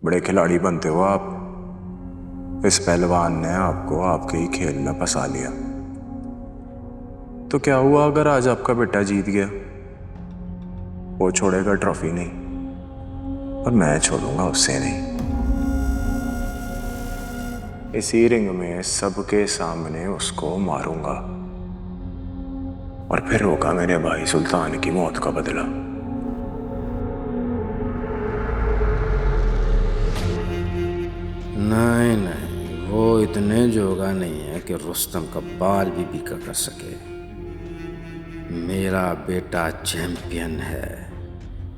बड़े खिलाड़ी बनते हो आप। इस पहलवान ने आपको आपके ही खेल में फंसा लिया। तो क्या हुआ अगर आज आपका बेटा जीत गया? वो छोड़ेगा ट्रॉफी नहीं, और मैं छोड़ूंगा उससे नहीं। इसी रिंग में सबके सामने उसको मारूंगा, और फिर होगा मेरे भाई सुल्तान की मौत का बदला। नहीं नहीं, वो इतने जोगा नहीं है कि रुस्तम का बाल भी बीका कर सके। मेरा बेटा चैंपियन है,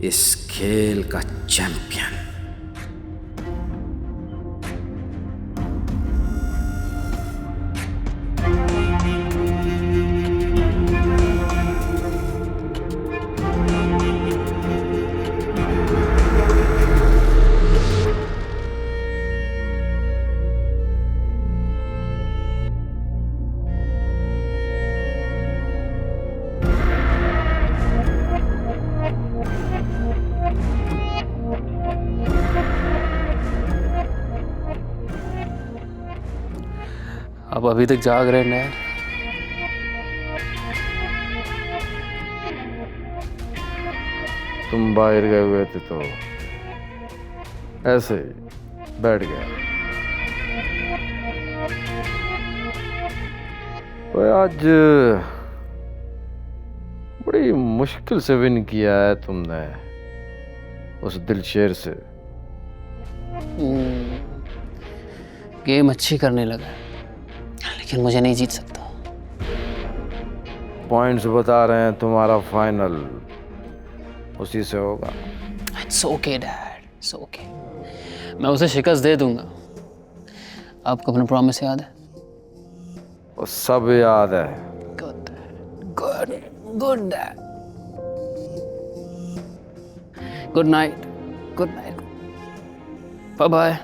इस खेल का चैंपियन। अब अभी तक जाग रहे हैं नैर? तुम बाहर गए हुए थे तो ऐसे ही बैठ गया। तो आज बड़ी मुश्किल से विन किया है तुमने उस दिलशेर से। गेम अच्छी करने लगा है, लेकिन मुझे नहीं जीत सकता। पॉइंट्स बता रहे हैं तुम्हारा फाइनल उसी से होगा। It's okay dad, it's okay. मैं उसे शिकस्त दे दूंगा। आपको अपना प्रॉमिस याद है? वो सब याद है। Good good good dad. Good night, good night, bye bye.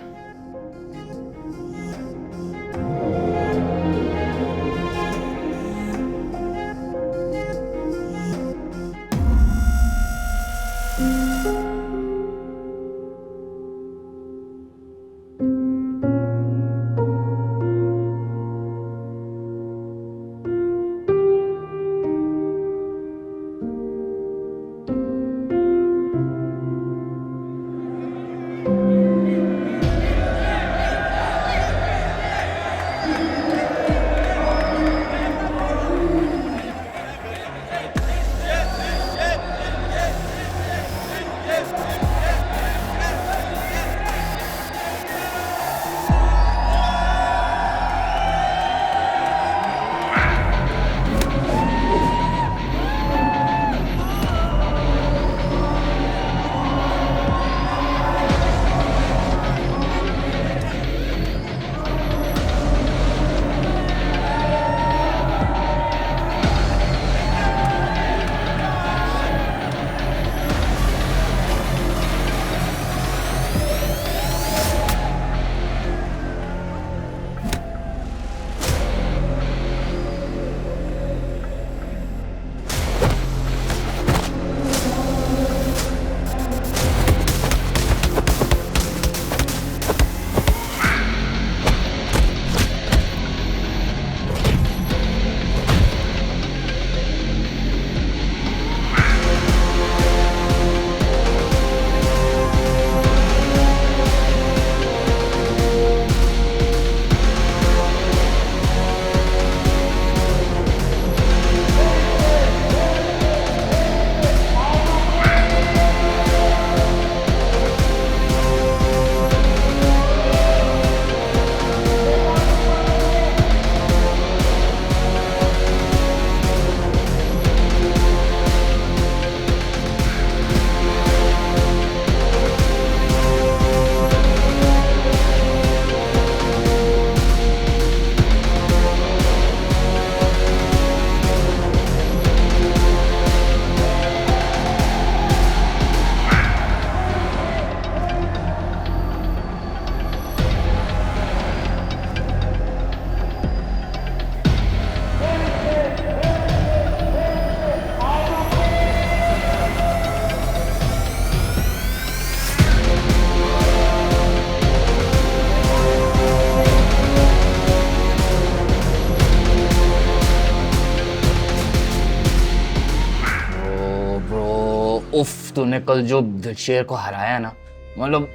तूने कल जो दिलशेर को हराया ना, मतलब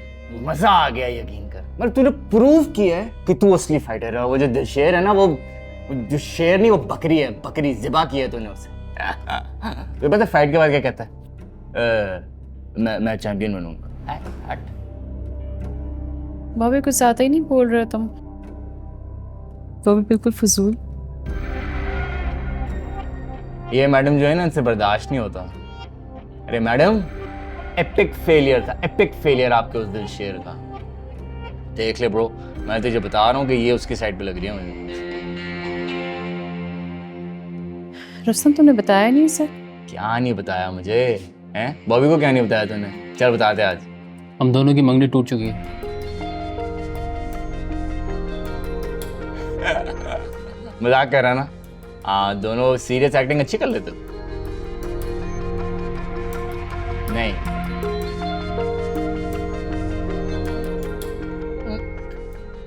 मजा आ गया यकीन कर। मतलब तूने प्रूव किया है कि तू असली फाइटर है। वो जो दिलशेर है ना, वो जो शेर नहीं, वो बकरी है, बकरी ज़िबा की है तूने उसे। तो पता फाइट के बाद क्या कहता है? मैं चैंपियन बनूंगा। हट। भाभी कुछ ज्यादा ही नहीं बोल रहे तुम, वो भी बिल्कुल फजूल। ये मैडम जो है ना, इनसे बर्दाश्त नहीं होता। अरे मैडम, एपिक फेलियर था, एपिक फेलियर आपके उस दिलशेर का। देख ले ब्रो, मैं तुझे बता रहा हूँ कि ये उसकी साइड पे लग रही है मुझे। रुस्तम तुमने बताया नहीं सर? क्या नहीं बताया मुझे? हैं? बॉबी को क्या नहीं बताया तूने? चल बता दे आज। हम दोनों की मंगनी टूट चुकी है। मजाक कर रहा ना? हाँ, दोनों सीरियस एक्टिंग अच्छी कर लेते हो। नहीं,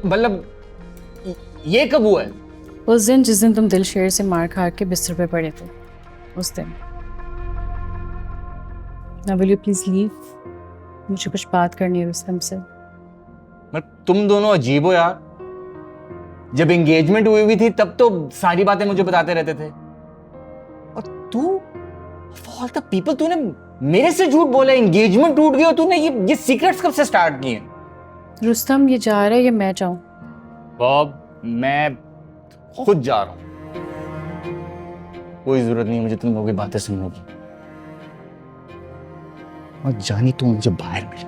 मतलब ये कब हुआ है? उस दिन जिस दिन तुम दिलशेर से मार खा के बिस्तर पे पड़े थे, उस दिन। Now will you please leave? मुझे कुछ बात करनी है रुस्तम से। मतलब तुम दोनों अजीब हो यार। जब एंगेजमेंट हुई थी तब तो सारी बातें मुझे बताते रहते थे, और तू of all the people तूने मेरे से झूठ बोला। एंगेजमेंट टूट गई और तूने ये सीक्रेट्स कब से स्टार्ट किए? रुस्तम ये जा रहा है या मैं जाऊं? बॉब, मैं खुद जा रहा हूं। कोई जरूरत नहीं है मुझे तुम लोगों की बातें सुनने की। और जानी तू मुझे बाहर मिल।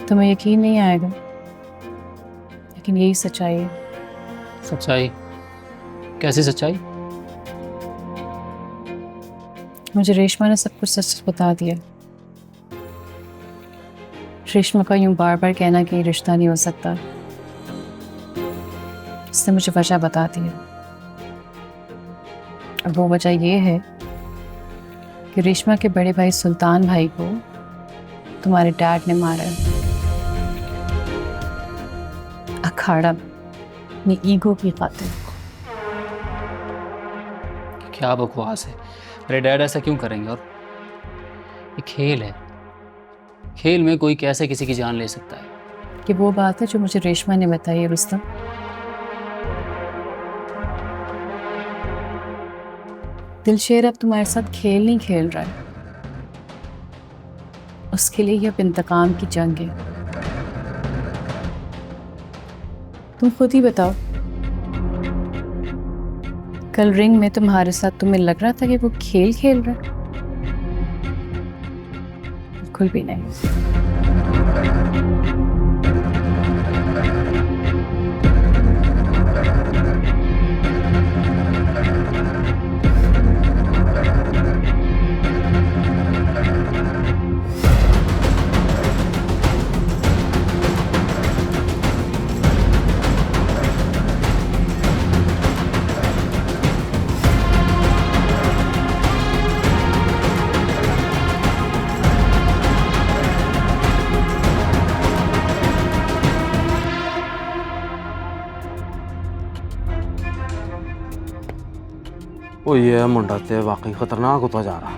तुम्हें यकीन नहीं आएगा, लेकिन यही सच्चाई है। सच्चाई? कैसी सच्चाई? मुझे रेशमा ने सब कुछ सच बता दिया। रेशमा का यूं बार बार कहना कि रिश्ता नहीं हो सकता, उसने मुझे वजह बता दी है। और वो वजह ये है कि रेशमा के बड़े भाई सुल्तान भाई को तुम्हारे डैड ने मारा है, अखाड़ा में, अपनी ईगो की खातिर। क्या बकवास है, मेरे डैड ऐसा क्यों करेंगे? और ये खेल है, खेल में कोई कैसे किसी की जान ले सकता है? कि वो बात है जो मुझे रेशमा ने बताई है रुस्तम। दिलशेर अब तुम्हारे साथ खेल नहीं खेल रहा है, उसके लिए ये अब इंतकाम की जंग है। तुम खुद ही बताओ, कल रिंग में तुम्हारे साथ तुम्हें लग रहा था कि वो खेल खेल रहा है? बिल्कुल भी नहीं। ओ ये मुंडा ते वाकई खतरनाक होता जा रहा।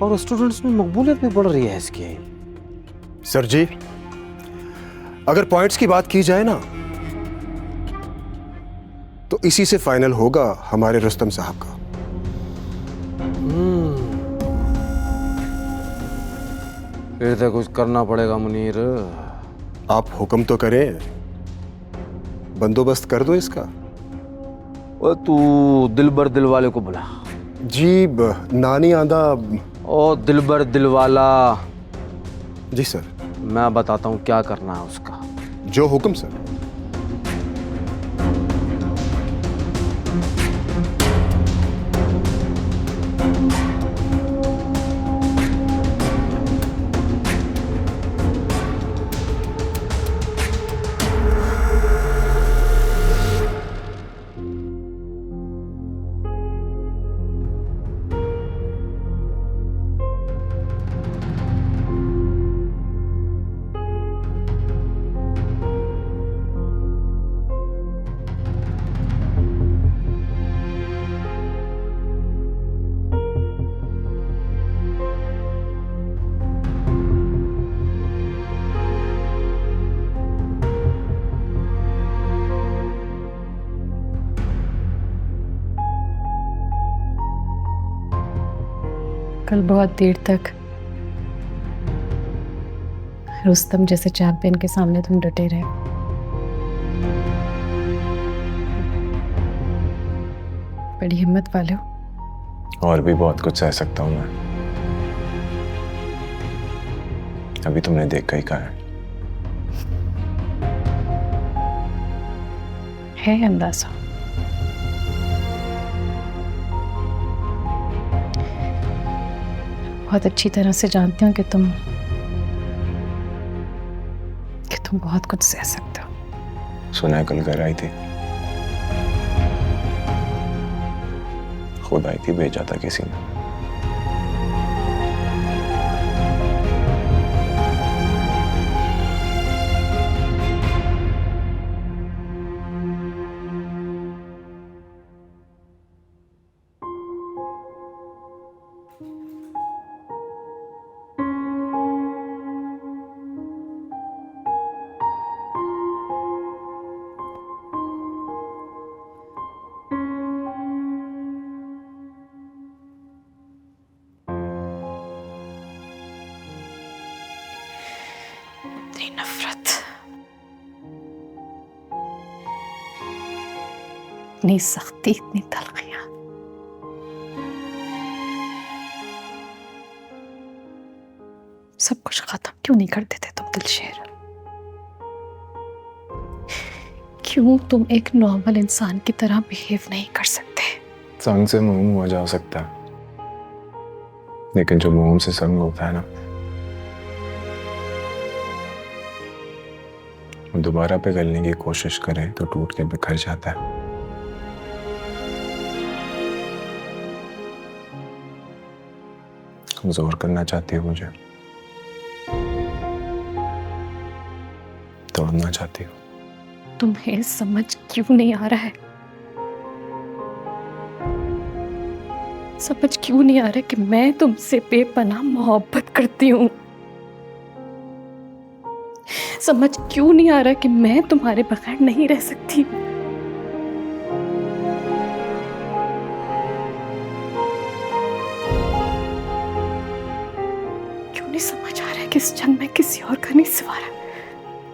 और स्टूडेंट्स में मकबूलियत भी बढ़ रही है इसकी। सर जी, अगर पॉइंट्स की बात की जाए ना, तो इसी से फाइनल होगा हमारे रुस्तम साहब का। फिर तो कुछ करना पड़ेगा मुनीर। आप हुक्म तो करें, बंदोबस्त कर दो इसका। ओ तू दिलबर दिलवाले को बुला। जी नानी आंदा। ओ दिलबर दिलवाला। जी सर। मैं बताता हूँ क्या करना है उसका। जो हुक्म सर। कल बहुत देर तक रुस्तम जैसे चैंपियन के सामने तुम डटे रहे। बड़ी हिम्मत वाले हो। और भी बहुत कुछ सह सकता हूं मैं, अभी तुमने देखा ही कहा है अंदाजा। बहुत अच्छी तरह से जानती हूँ कि तुम बहुत कुछ सह सकते हो। सुना है कल घर आई थी, खुद आई थी, भेजा था किसी ने। इतनी नफरत, इतनी सख्ती, इतनी तलखियां। सब कुछ खत्म क्यों नहीं कर देते तुम दिलशेर? क्यों तुम एक नॉर्मल इंसान की तरह बिहेव नहीं कर सकते? संग से मोम हुआ जा सकता है, लेकिन जो मोम से संग होता है ना, दोबारा पिघलने की कोशिश करें तो टूट के बिखर जाता है। कमजोर करना चाहती हो मुझे, तोड़ना चाहती हो। तुम्हें समझ क्यों नहीं आ रहा है? समझ क्यों नहीं आ रहा कि मैं तुमसे बेपनाह मोहब्बत करती हूँ? समझ क्यों नहीं आ रहा कि मैं तुम्हारे बगैर नहीं रह सकती? क्यों नहीं समझ आ रहा कि इस जंग में किसी और का नहीं सवारा,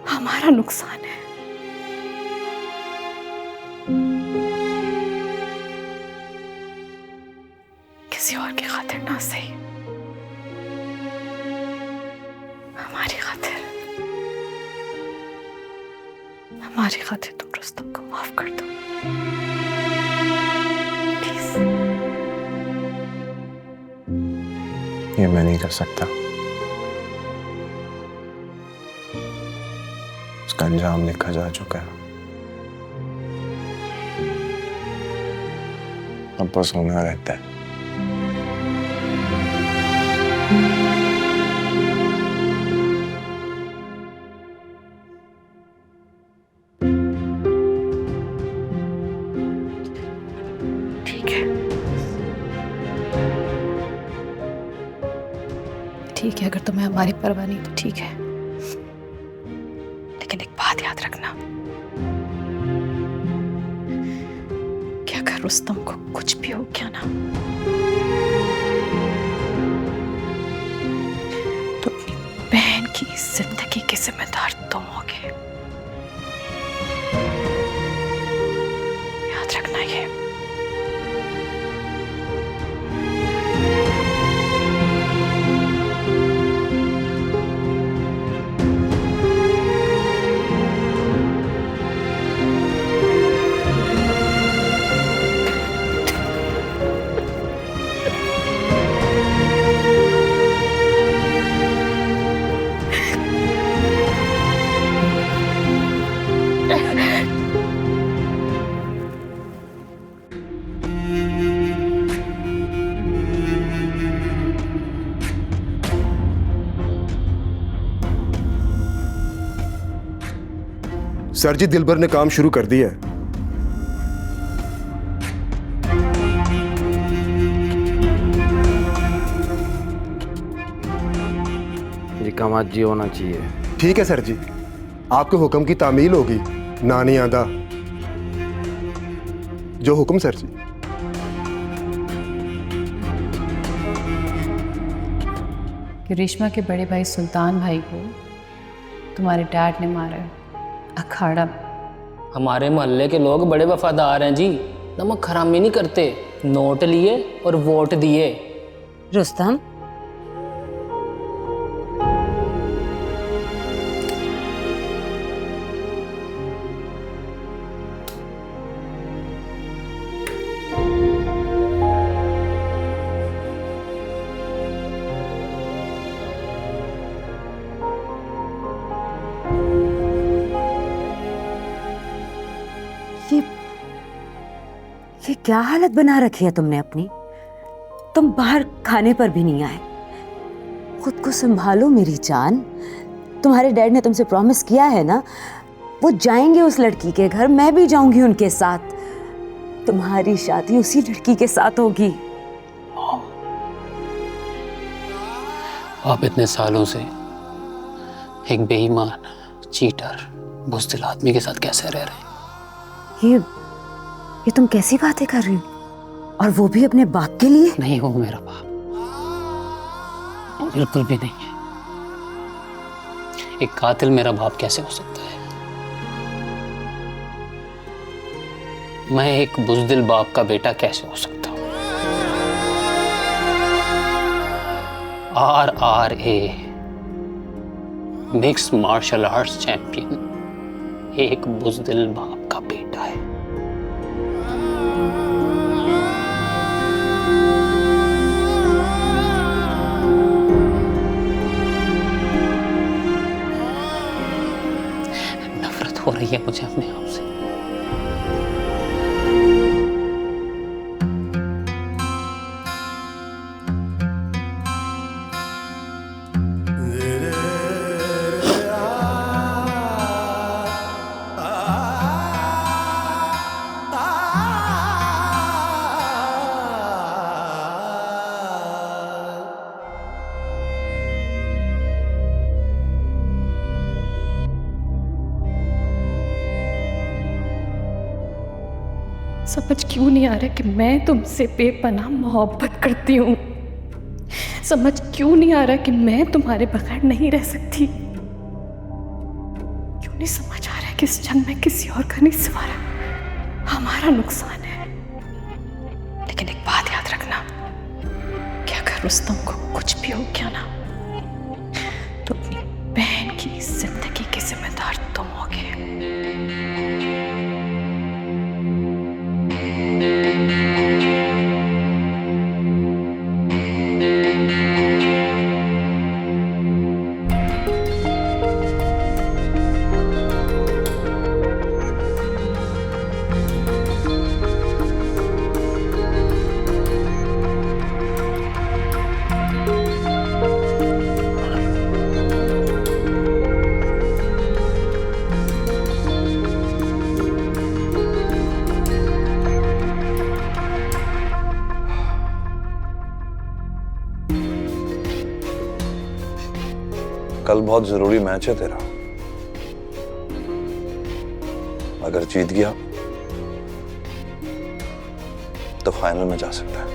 हमारा नुकसान है। किसी और की खातिर ना सही, हमारी खातिर, हमारी खातिर तुम रुस्तम को माफ कर दो प्लीज। ये मैं नहीं कर सकता, उसका अंजाम लिखा जा चुका है। अब बस होना रहता है। ठीक है, अगर तुम्हें हमारी परवाह नहीं तो ठीक है, लेकिन एक बात याद रखना कि अगर रुस्तम को कुछ भी हो गया ना, तो अपनी बहन की जिंदगी के जिम्मेदार तुम होगे। याद रखना ये। सर जी, दिलबर ने काम शुरू कर दिया है। ये काम आज जी होना चाहिए। ठीक है सर जी, आपके हुक्म की तामील होगी। नानी आदा, जो हुक्म सर जी। कि रेशमा के बड़े भाई सुल्तान भाई को तुम्हारे डैड ने मारा है अखाड़ा में। हमारे मोहल्ले के लोग बड़े वफादार हैं जी, नमक हरामी नहीं करते, नोट लिए और वोट दिए। रुस्तम, ये क्या हालत बना रखी है तुमने अपनी? तुम बाहर खाने पर भी नहीं आए। खुद को संभालो मेरी जान। तुम्हारे डैड ने तुमसे प्रॉमिस किया है ना, वो जाएंगे उस लड़की के घर, मैं भी जाऊंगी उनके साथ। तुम्हारी शादी उसी लड़की के साथ होगी। आप इतने सालों से एक बेईमान, चीटर, बुज़दिल आदमी के साथ कैसे रह रहे हैं? ये तुम कैसी बातें कर रही हो? और वो भी अपने बाप के लिए? नहीं हो मेरा बाप, बिल्कुल भी नहीं है। एक कातिल मेरा बाप कैसे हो सकता है? मैं एक बुज़दिल बाप का बेटा कैसे हो सकता हूं? RRA mix martial arts champion एक बुज़दिल बाप का बेटा है। नफरत हो रही है मुझे अपने आप से। समझ क्यों नहीं आ रहा कि मैं तुमसे बेपनाह मोहब्बत करती हूँ? समझ क्यों नहीं आ रहा कि मैं तुम्हारे बगैर नहीं रह सकती? क्यों नहीं समझ आ रहा कि इस जंग में किसी और का नहीं सवारा, हमारा नुकसान है। लेकिन एक बात याद रखना कि अगर रुस्तम को कुछ भी हो गया ना, तो अपनी बहन की जिंदगी के जिम्मेदार तुम होगे। कल बहुत जरूरी मैच है तेरा। अगर जीत गया तो फाइनल में जा सकता है।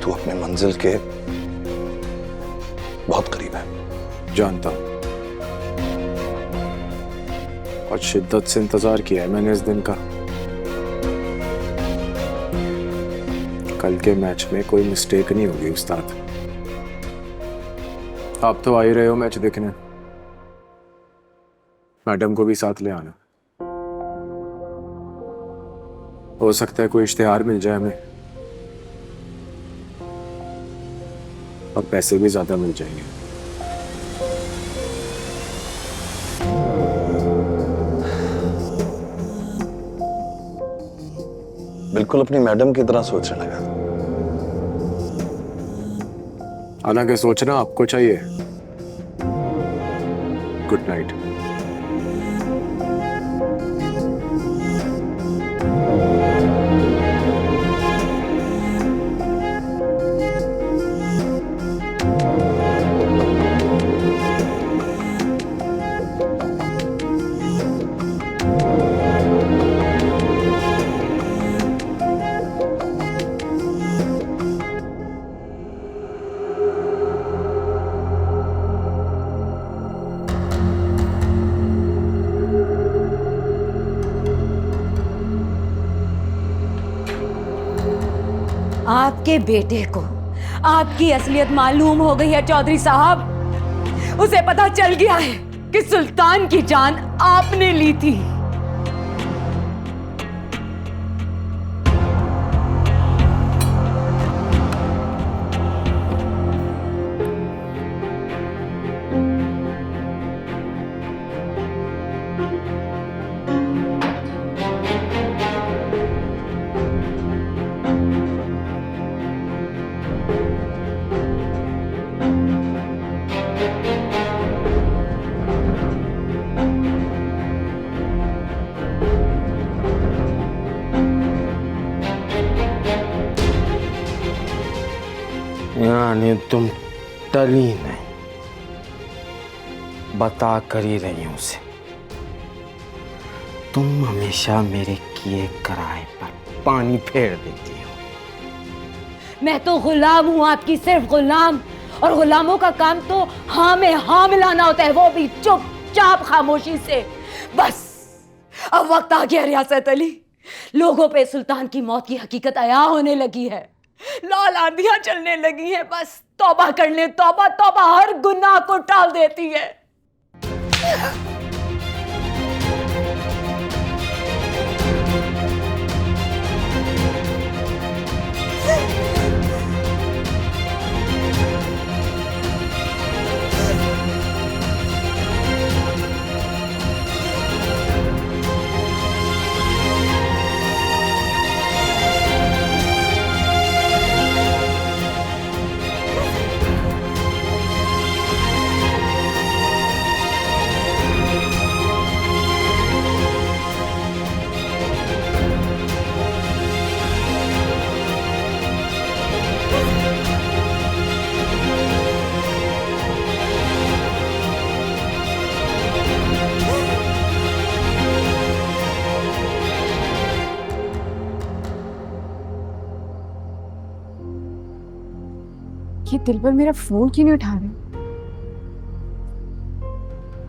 तू अपने मंजिल के बहुत करीब है। जानता हूं, और शिद्दत से इंतजार किया है मैंने इस दिन का। कल के मैच में कोई मिस्टेक नहीं होगी उस्ताद। आप तो आ ही रहे हो मैच देखने, मैडम को भी साथ ले आना। हो सकता है कोई इश्तिहार मिल जाए हमें, और पैसे भी ज्यादा मिल जाएंगे। बिल्कुल अपनी मैडम की तरह सोचने लगा। हालांकि सोचना आपको चाहिए। Good night. आपके बेटे को आपकी असलियत मालूम हो गई है चौधरी साहब। उसे पता चल गया है कि सुल्तान की जान आपने ली थी। यानी तुम टली नहीं, बता कर ही रही हूं उसे। तुम हमेशा मेरे किए कराए पर पानी फेर देती हो। मैं तो गुलाम हूं आपकी, सिर्फ गुलाम। और गुलामों का काम तो हाँ में हाँ मिलाना होता है, वो भी चुपचाप खामोशी से। बस अब वक्त आ गया रियासत अली, लोगों पे सुल्तान की मौत की हकीकत आया होने लगी है, लाल आंधियां चलने लगी हैं। बस तौबा कर ले, तौबा। तौबा हर गुनाह को टाल देती है। ये दिलबर मेरा फोन क्यों नहीं उठा रहे?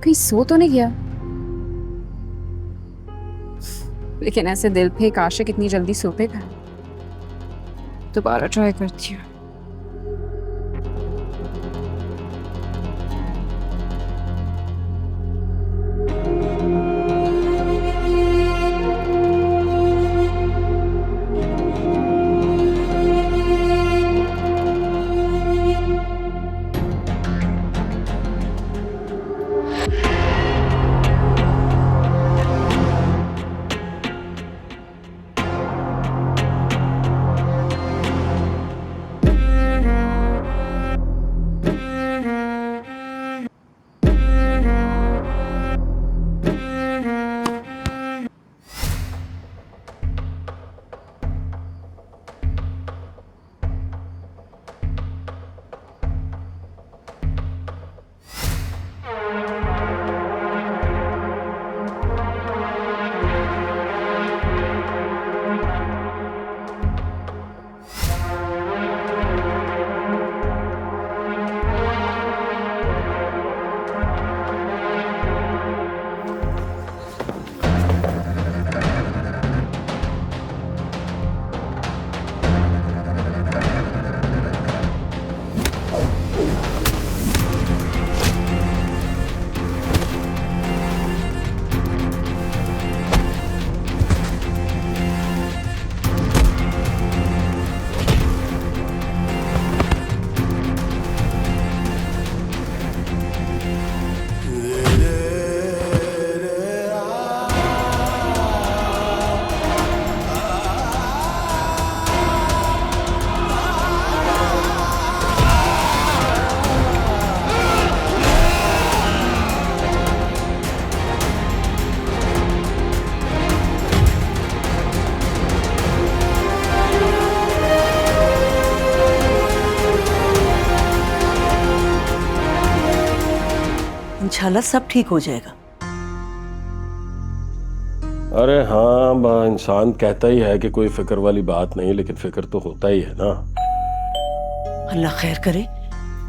कहीं सो तो नहीं गया? लेकिन ऐसे दिल पे एक आशिक इतनी जल्दी सोतेगा? दोबारा ट्राई करती हूँ। इंशाल्लाह सब ठीक हो जाएगा। अरे हाँ, इंसान कहता ही है कि कोई फिक्र वाली बात नहीं, लेकिन फिक्र तो होता ही है ना। अल्लाह खैर करे।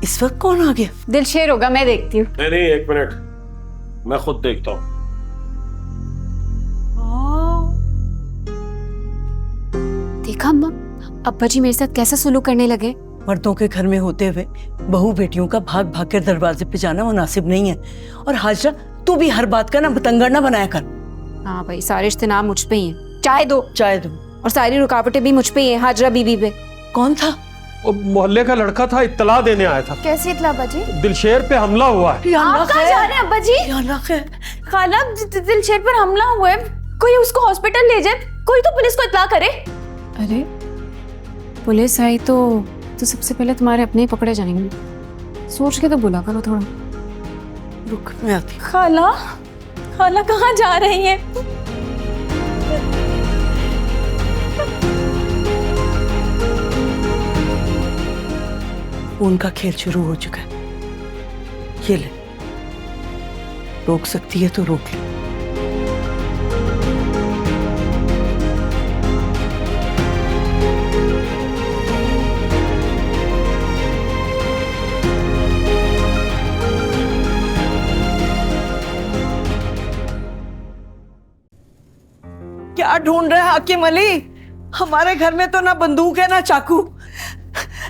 इस वक्त कौन आ गया? दिलशेर होगा, मैं देखती हूँ। नहीं नहीं, एक मिनट, मैं खुद देखता हूँ। देखा अम्मा, अब्बा जी मेरे साथ कैसा सुलूक करने लगे? मर्दों के घर में होते हुए बहू बेटियों का भाग भाग कर दरवाजे पे जाना मुनासिब नहीं है। और हाजरा, तू भी हर बात का ना बतंगड़ ना बनाया कर। हाँ भाई, सारे इश्तेनाम मुझ पे ही हैं। चाय दो। चाय दो। और सारी रुकावटें भी मुझ पे ही हैं, हाजरा बीबी पे। कौन था? वो मोहल्ले का लड़का था, इत्तला देने आया था। कैसी इत्तला अब्बा जी? दिलशेर पे हमला हुआ है। आप कहाँ जा रहे हैं अब्बा जी? या अल्लाह खैर। खाला, दिलशेर पर हमला हुआ है, कोई उसको हॉस्पिटल ले जाए, कोई तो पुलिस को इत्तला करे। अरे पुलिस आई तो सबसे पहले तुम्हारे अपने ही पकड़े जाएंगे। सोच के तो बोला करो थोड़ा। रुक, मैं आती हूँ। खाला, खाला कहाँ जा रही हैं? उनका खेल शुरू हो चुका है। ये ले, रोक सकती है तो रोक ले। क्या ढूंढ रहे हैं हाकिम अली? हमारे घर में तो ना बंदूक है ना चाकू।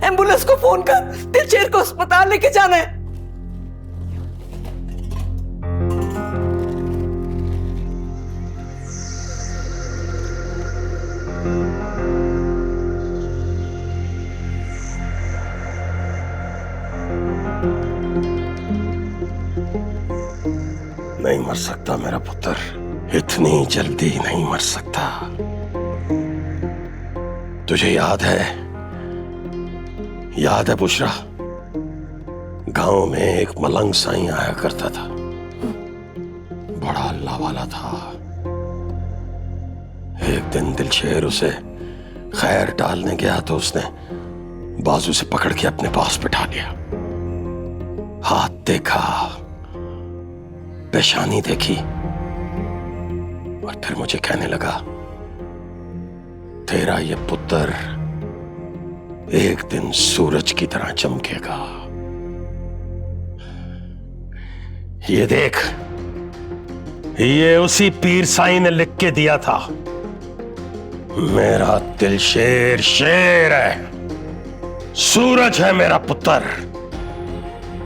एम्बुलेंस को फोन कर, दिलशेर को अस्पताल लेके जाना है। नहीं मर सकता मेरा पुत्र, इतनी जल्दी नहीं मर सकता। तुझे याद है बुशरा, गांव में एक मलंग साईं आया करता था, बड़ा अल्लाह वाला था। एक दिन दिलशेर उसे खैर डालने गया तो उसने बाजू से पकड़ के अपने पास बिठा लिया। हाथ देखा, पेशानी देखी और फिर मुझे कहने लगा, तेरा ये पुत्र एक दिन सूरज की तरह चमकेगा। ये देख, ये उसी पीर साईं ने लिख के दिया था। मेरा दिलशेर शेर है, सूरज है मेरा पुत्र,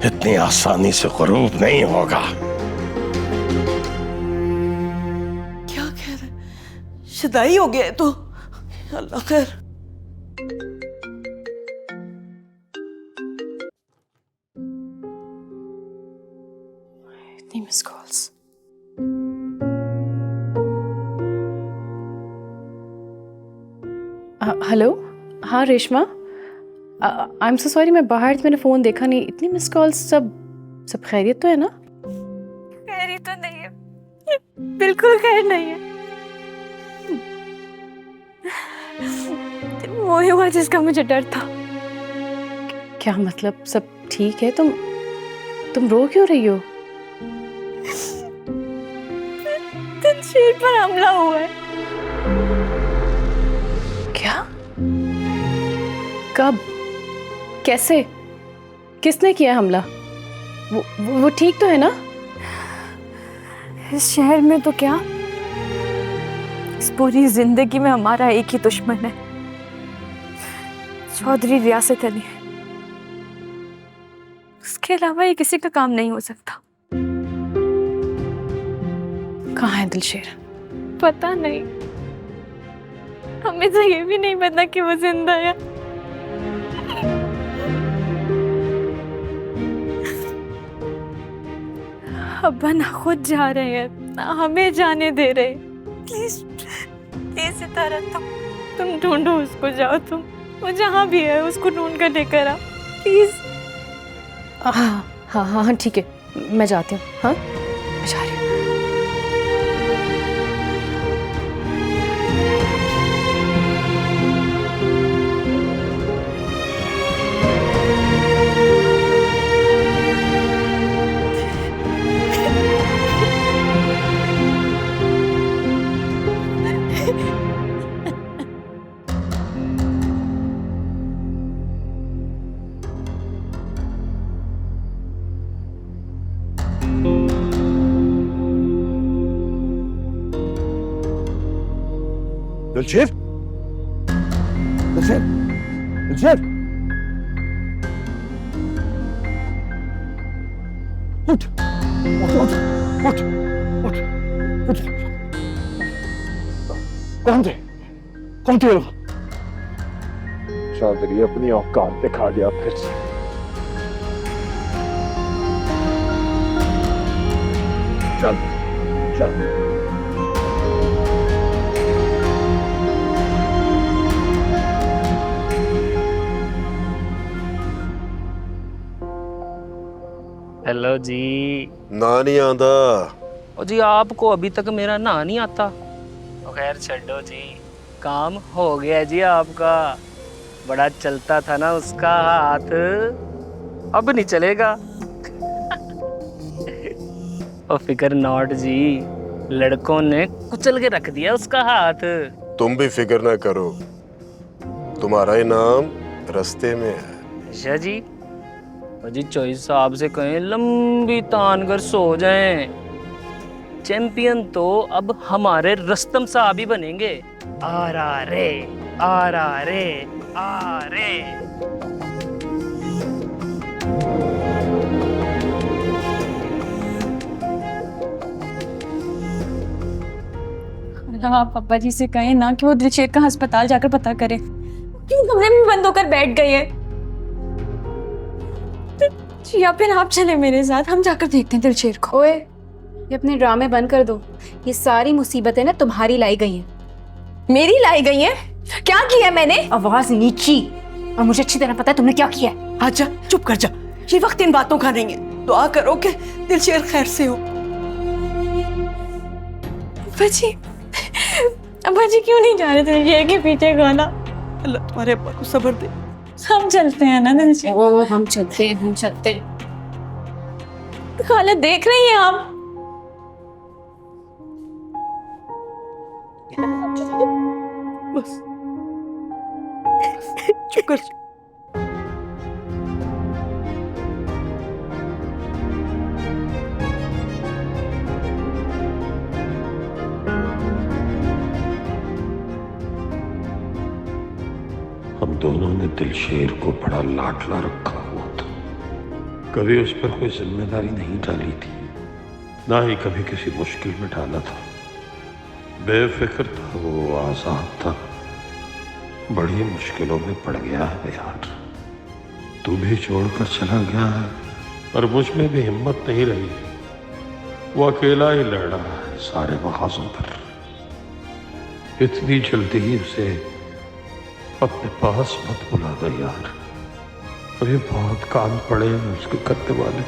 इतनी आसानी से गुरूब नहीं होगा। क्या कह रहे? शुदाई हो गया है तो? अल्लाह खैर। इतनी मिस कॉल्स। हेलो, हाँ Reshma, I am so sorry, मैं बाहर थी, मैंने फ़ोन देखा नहीं। इतनी मिस कॉल्स, सब खैरियत तो है ना? खैरियत तो नहीं है, बिल्कुल खैर नहीं है। वो ही हुआ जिसका मुझे डर था। क्या मतलब? सब ठीक है? तुम रो क्यों रही हो? दिलशेर पर हमला हुआ है। क्या? कब? कैसे? किसने किया हमला? वो ठीक तो है ना? इस शहर में तो क्या, इस पूरी जिंदगी में हमारा एक ही दुश्मन है, चौधरी रियासत अली। उसके अलावा ये किसी का काम नहीं हो सकता। कहाँ है दिलशेर? पता नहीं, हमें तो ये भी नहीं पता कि वो जिंदा है। अब्बा ना खुद जा रहे हैं, ना हमें जाने दे रहे। प्लीज प्लीज सितारा, तुम ढूंढो उसको, जाओ तुम, वो जहाँ भी है उसको ढूंढ कर लेकर आओ प्लीज। हाँ ठीक है, मैं जाती हूँ। हाँ, मैं जा रही हूँ। दिलशेर, दिलशेर, दिलशेर, उठ, उठ, उठ, उठ, उठ, उठ। कौन थे? कौन थे? चौधरी अपनी औकात दिखा दिया फिर से। चल चल। हेलो जी। ना नहीं आंदा। ओ जी आपको अभी तक मेरा ना नहीं आता। तो खैर छड्डो जी, काम हो गया जी आपका। बड़ा चलता था ना उसका हाथ, अब नहीं चलेगा। ओ फिकर नॉट जी, लड़कों ने कुचल के रख दिया उसका हाथ। तुम भी फिक्र ना करो, तुम्हारा इनाम रास्ते में है। अच्छा जी। जी चॉइस साहब से कहें लंबी तान कर सो जाएं। चैंपियन तो अब हमारे रस्तम साहब ही बनेंगे। आ रे, आ रे, आ रे। आप पापा जी से कहें ना कि वो दिलशेर का अस्पताल जाकर पता करें। क्यों कमरे में बंद होकर बैठ गई है? या फिर आप चले मेरे साथ, हम जाकर देखते हैं दिलशेर को। ओए, ये अपने ड्रामे बंद कर दो। ये सारी मुसीबतें ना तुम्हारी लाई गई हैं। मेरी लाई गई है? क्या किया मैंने? आवाज नीची, और मुझे अच्छी तरह पता है तुमने क्या किया है। आजा, चुप कर जा। ये वक्त इन बातों का नहीं है। दुआ करो कि दिलशेर खैर से हो। अब्बा जी क्यों नहीं जा रहे दिलशेर के पीछे खाना? अल्लाह तुम्हारे अब्बा को सब्र दे। हम चलते हैं ना दिलशेर। ओ हम चलते हैं, हम चलते हैं। खाला देख रही हैं आप? बस चुप कर। हम दोनों ने दिलशेर को बड़ा लाडला रखा हुआ था। कभी उस पर कोई जिम्मेदारी नहीं डाली थी, ना ही कभी किसी मुश्किल में डाला था। बेफिक्र था वो, आजाद था। बड़ी मुश्किलों में पड़ गया है यार। तू भी छोड़कर चला गया है, और मुझ में भी हिम्मत नहीं रही। वो अकेला ही लड़ रहा है सारे महाजों पर। इतनी जल्दी ही उसे अपने पास मत बुला दे यार। अभी बहुत काम पड़े हैं उसके करने वाले।